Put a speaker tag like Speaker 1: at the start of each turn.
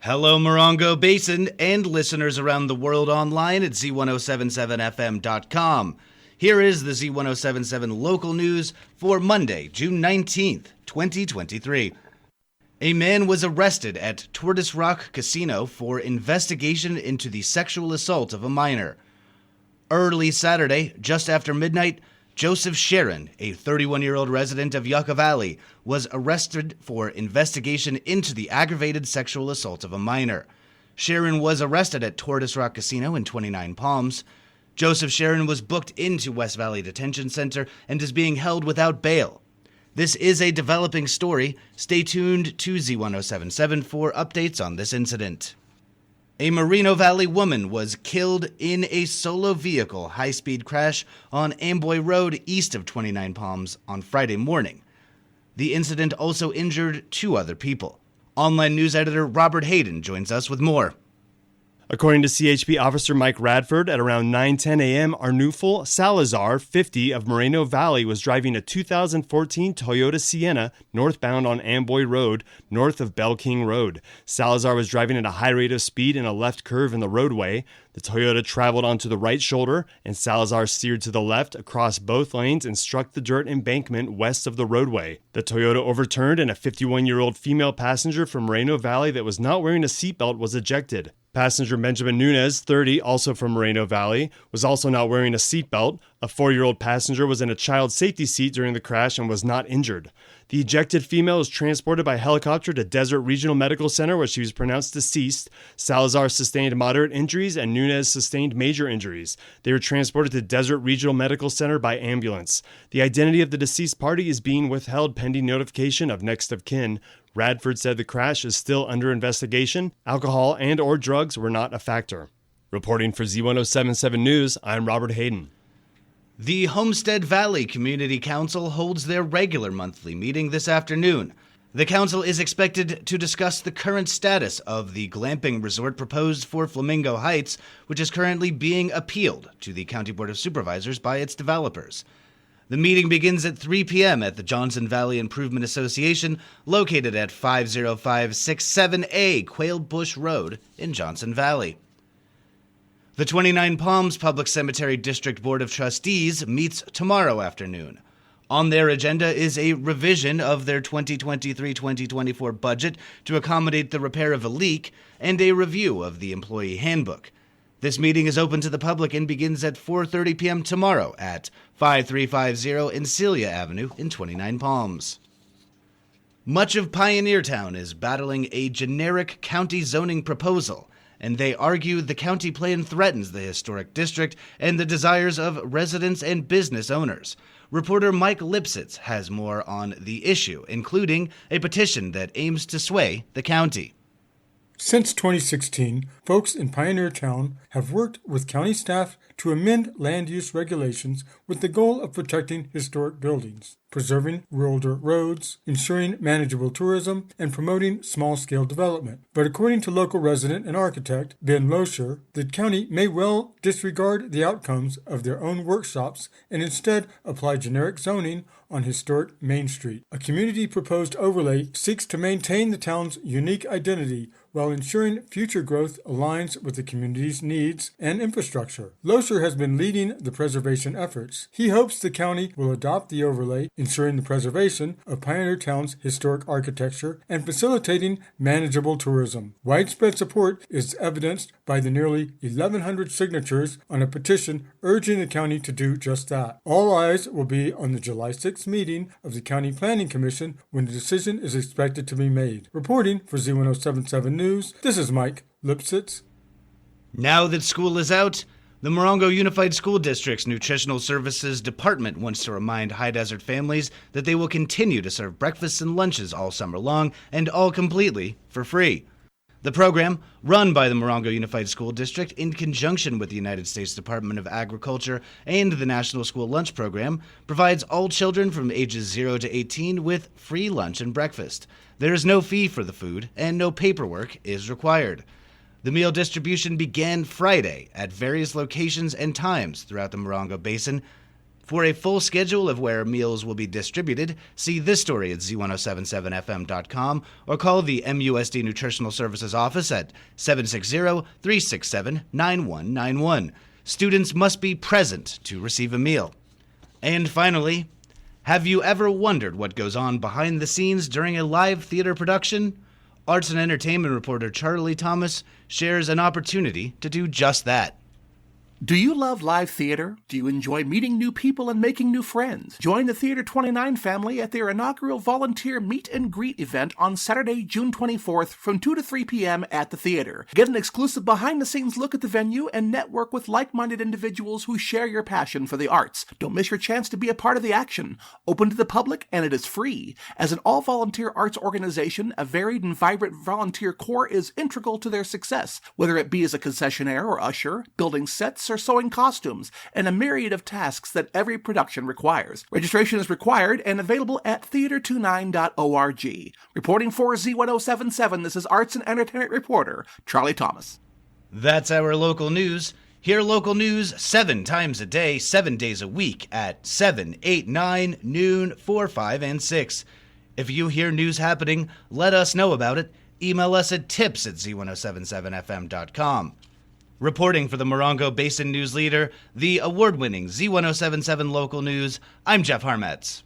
Speaker 1: Hello, Morongo Basin and listeners around the world online at Z107.7fm.com. Here is the Z107.7 local news for Monday, June 19th, 2023. A man was arrested at Tortoise Rock Casino for investigation into the sexual assault of a minor. Early Saturday, just after midnight, Joseph Sharon, a 31-year-old resident of Yucca Valley, was arrested for investigation into the aggravated sexual assault of a minor. Sharon was arrested at Tortoise Rock Casino in 29 Palms. Joseph Sharon was booked into West Valley Detention Center and is being held without bail. This is a developing story. Stay tuned to Z107.7 for updates on this incident. A Moreno Valley woman was killed in a solo vehicle high-speed crash on Amboy Road east of 29 Palms on Friday morning. The incident also injured 2 other people. Online news editor Robert Hayden joins us with more.
Speaker 2: According to CHP Officer Mike Radford, at around 9:10 a.m., Arnulfo Salazar, 50, of Moreno Valley, was driving a 2014 Toyota Sienna northbound on Amboy Road, north of Bell King Road. Salazar was driving at a high rate of speed in a left curve in the roadway. The Toyota traveled onto the right shoulder, and Salazar steered to the left across both lanes and struck the dirt embankment west of the roadway. The Toyota overturned, and a 51-year-old female passenger from Moreno Valley that was not wearing a seatbelt was ejected. Passenger Benjamin Nunez, 30, also from Moreno Valley, was also not wearing a seatbelt. A 4-year-old passenger was in a child safety seat during the crash and was not injured. The ejected female was transported by helicopter to Desert Regional Medical Center, where she was pronounced deceased. Salazar sustained moderate injuries and Nunez sustained major injuries. They were transported to Desert Regional Medical Center by ambulance. The identity of the deceased party is being withheld pending notification of next of kin. Radford said the crash is still under investigation. Alcohol and/or drugs were not a factor. Reporting for Z107.7 News, I'm Robert Hayden.
Speaker 1: The Homestead Valley Community Council holds their regular monthly meeting this afternoon. The council is expected to discuss the current status of the glamping resort proposed for Flamingo Heights, which is currently being appealed to the County Board of Supervisors by its developers. The meeting begins at 3 p.m. at the Johnson Valley Improvement Association, located at 50567A Quail Bush Road in Johnson Valley. The 29 Palms Public Cemetery District Board of Trustees meets tomorrow afternoon. On their agenda is a revision of their 2023-2024 budget to accommodate the repair of a leak and a review of the employee handbook. This meeting is open to the public and begins at 4:30 p.m. tomorrow at 5350 Encilia Avenue in 29 Palms. Much of Pioneertown is battling a generic county zoning proposal, and they argue the county plan threatens the historic district and the desires of residents and business owners. Reporter Mike Lipsitz has more on the issue, including a petition that aims to sway the county.
Speaker 3: Since 2016, folks in Pioneertown have worked with county staff to amend land use regulations with the goal of protecting historic buildings, preserving rural dirt roads, ensuring manageable tourism, and promoting small-scale development. But according to local resident and architect Ben Loescher, the county may well disregard the outcomes of their own workshops and instead apply generic zoning on historic Main Street. A community-proposed overlay seeks to maintain the town's unique identity while ensuring future growth aligns with the community's needs and infrastructure. Loescher has been leading the preservation efforts. He hopes the county will adopt the overlay, ensuring the preservation of Pioneertown's historic architecture and facilitating manageable tourism. Widespread support is evidenced by the nearly 1,100 signatures on a petition urging the county to do just that. All eyes will be on the July 6th meeting of the County Planning Commission when the decision is expected to be made. Reporting for Z107.7 News, this is Mike Lipsitz.
Speaker 1: Now that school is out, the Morongo Unified School District's Nutritional Services Department wants to remind High Desert families that they will continue to serve breakfasts and lunches all summer long and all completely for free. The program, run by the Morongo Unified School District in conjunction with the United States Department of Agriculture and the National School Lunch Program, provides all children from ages 0 to 18 with free lunch and breakfast. There is no fee for the food, and no paperwork is required. The meal distribution began Friday at various locations and times throughout the Morongo Basin. For a full schedule of where meals will be distributed, see this story at Z107.7fm.com or call the MUSD Nutritional Services office at 760-367-9191. Students must be present to receive a meal. And finally, have you ever wondered what goes on behind the scenes during a live theater production? Arts and entertainment reporter Charlie Thomas shares an opportunity to do just that.
Speaker 4: Do you love live theater? Do you enjoy meeting new people and making new friends? Join the Theater 29 family at their inaugural volunteer meet and greet event on Saturday, June 24th from 2 to 3 p.m. at the theater. Get an exclusive behind-the-scenes look at the venue and network with like-minded individuals who share your passion for the arts. Don't miss your chance to be a part of the action. Open to the public, and it is free. As an all-volunteer arts organization, a varied and vibrant volunteer corps is integral to their success, whether it be as a concessionaire or usher, building sets, or sewing costumes, and a myriad of tasks that every production requires. Registration is required and available at theater29.org. Reporting for Z107.7, this is Arts and Entertainment reporter Charlie Thomas.
Speaker 1: That's our local news. Hear local news 7 times a day, 7 days a week at 7, 8, 9, noon, 4, 5, and 6. If you hear news happening, let us know about it. Email us at tips@z1077fm.com. Reporting for the Morongo Basin News Leader, the award-winning Z107.7 Local News, I'm Jeff Harmetz.